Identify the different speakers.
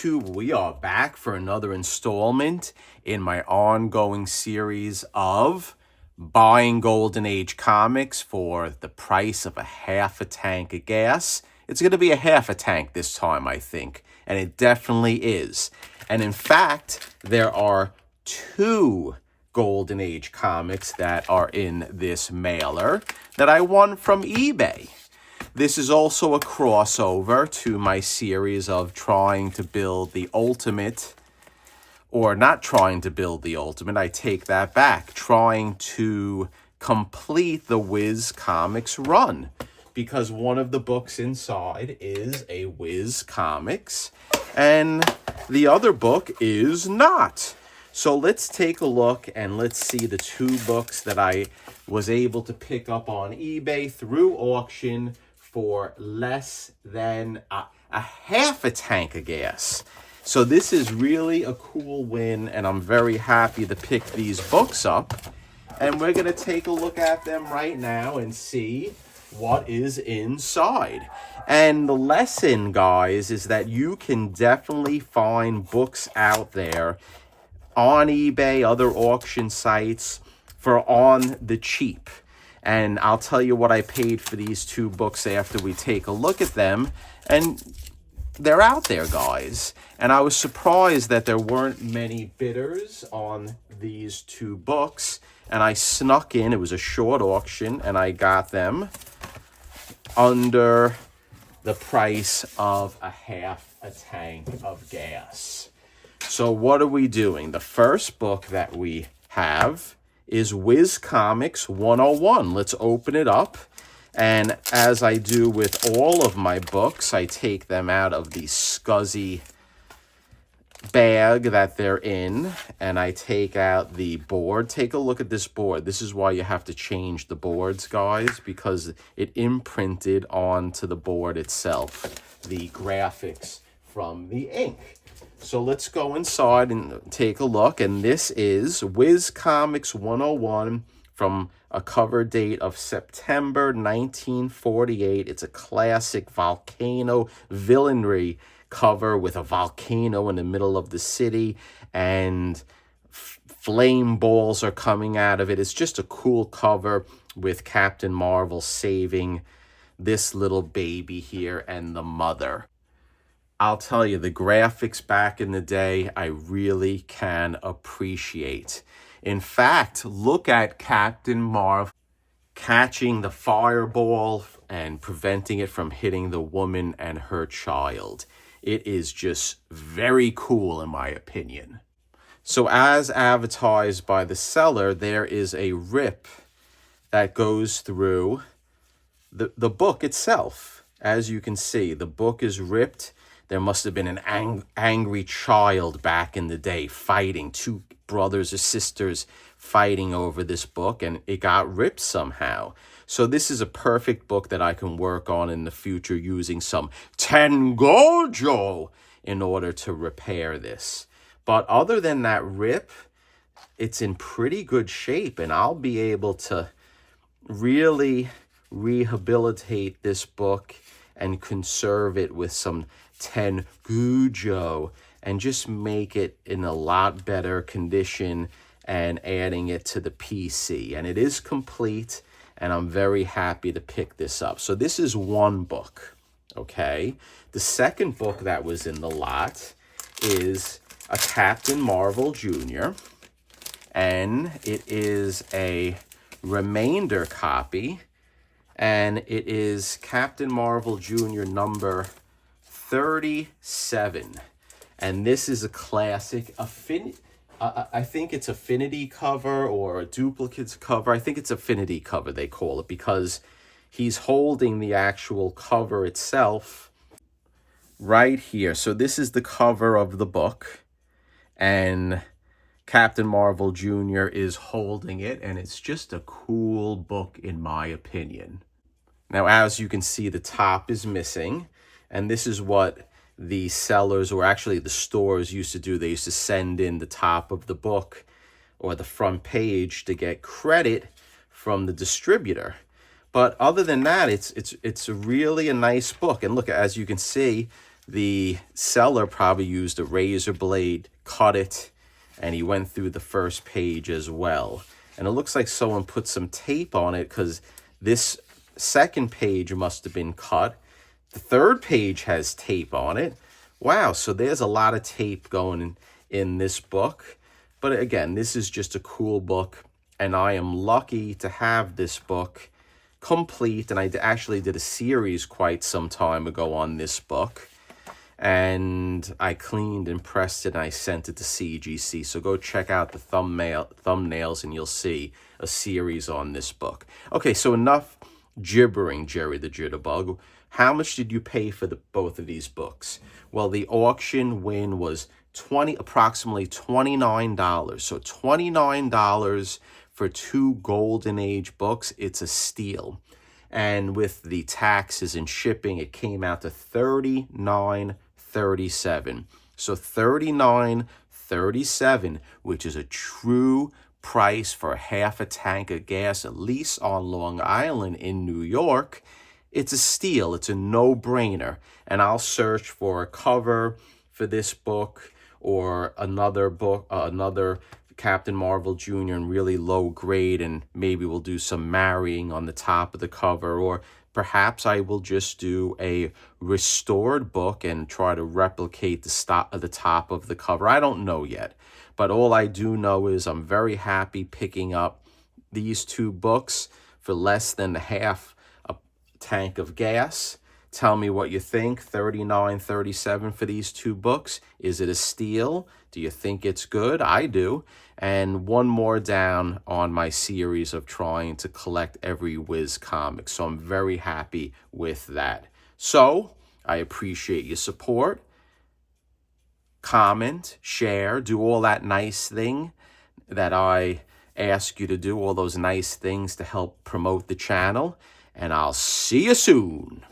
Speaker 1: YouTube, we are back for another installment in my ongoing series of buying Golden Age comics for the price of a half a tank of gas. It's going to be a half a tank this time, I think, and it definitely is. And in fact, there are two Golden Age comics that are in this mailer that I won from eBay. This is also a crossover to my series of trying to build the ultimate, or not trying to build the ultimate, I take that back, trying to complete the Whiz Comics run, because one of the books inside is a Whiz Comics, and the other book is not. So let's take a look and let's see the two books that I was able to pick up on eBay through auction for less than a half a tank of gas. So this is really a cool win, and I'm very happy to pick these books up. And we're going to take a look at them right now and see what is inside. And the lesson, guys, is that you can definitely find books out there on eBay, other auction sites, for on the cheap. And I'll tell you what I paid for these two books after we take a look at them. And they're out there, guys. And I was surprised that there weren't many bidders on these two books. And I snuck in. It was a short auction, and I got them under the price of a half a tank of gas. So what are we doing? The first book that we have is Whiz Comics 101. Let's open it up. And as I do with all of my books, I take them out of the scuzzy bag that they're in, and I take out the board. Take a look at this board. This is why you have to change the boards, guys, because it imprinted onto the board itself, the graphics from the ink. So let's go inside and take a look. And this is Whiz Comics 101 from a cover date of September 1948. It's a classic volcano villainry cover with a volcano in the middle of the city, and flame balls are coming out of it. It's just a cool cover with Captain Marvel saving this little baby here and the mother. I'll tell you, the graphics back in the day, I really can appreciate. In fact, look at Captain Marvel catching the fireball and preventing it from hitting the woman and her child. It is just very cool, in my opinion. So as advertised by the seller, there is a rip that goes through the book itself. As you can see, the book is ripped. There must have been an angry child back in the day fighting, two brothers or sisters fighting over this book, and it got ripped somehow. So this is a perfect book that I can work on in the future using some Tengojo in order to repair this. But other than that rip, it's in pretty good shape, and I'll be able to really rehabilitate this book and conserve it with some Tengojo and just make it in a lot better condition and adding it to the PC. And it is complete, and I'm very happy to pick this up. So this is one book, okay? The second book that was in the lot is a Captain Marvel Jr., and it is a remainder copy, and it is Captain Marvel Jr. number 37. And this is a classic I think it's Affinity cover or a duplicates cover. I think it's Affinity cover, they call it, because he's holding the actual cover itself right here. So this is the cover of the book, and Captain Marvel Jr. is holding it, and it's just a cool book in my opinion. Now, as you can see, the top is missing, and this is what the sellers, or actually the stores, used to do. They used to send in the top of the book or the front page to get credit from the distributor. But other than that, it's really a nice book. And look, as you can see, The seller probably used a razor blade, cut it, and he went through the first page as well. And it looks like someone put some tape on it because this second page must have been cut. The third page has tape on it. Wow, so there's a lot of tape going in this book. But again, this is just a cool book, and I am lucky to have this book complete. And I actually did a series quite some time ago on this book. And I cleaned and pressed it, and I sent it to CGC. So go check out the thumbnails, and you'll see a series on this book. Okay, so enough gibbering, Jerry the Jitterbug. How much did you pay for both of these books? Well, the auction win was approximately $29. So $29 for 2 Golden Age books. It's a steal. And with the taxes and shipping, it came out to $39.37. So $39.37, which is a true price for half a tank of gas, at least on Long Island in New York. It's a steal. It's a no-brainer. And I'll search for a cover for this book or another book, another Captain Marvel Jr. in really low grade, and maybe we'll do some marrying on the top of the cover, or perhaps I will just do a restored book and try to replicate the top of the cover. I don't know yet, but all I do know is I'm very happy picking up these 2 books for less than half a tank of gas. Tell me what you think. $39.37 for these 2 books. Is it a steal? Do you think it's good? I do. And one more down on my series of trying to collect every Whiz comic. So I'm very happy with that. So I appreciate your support. Comment, share, do all that nice thing that I ask you to do, all those nice things to help promote the channel. And I'll see you soon.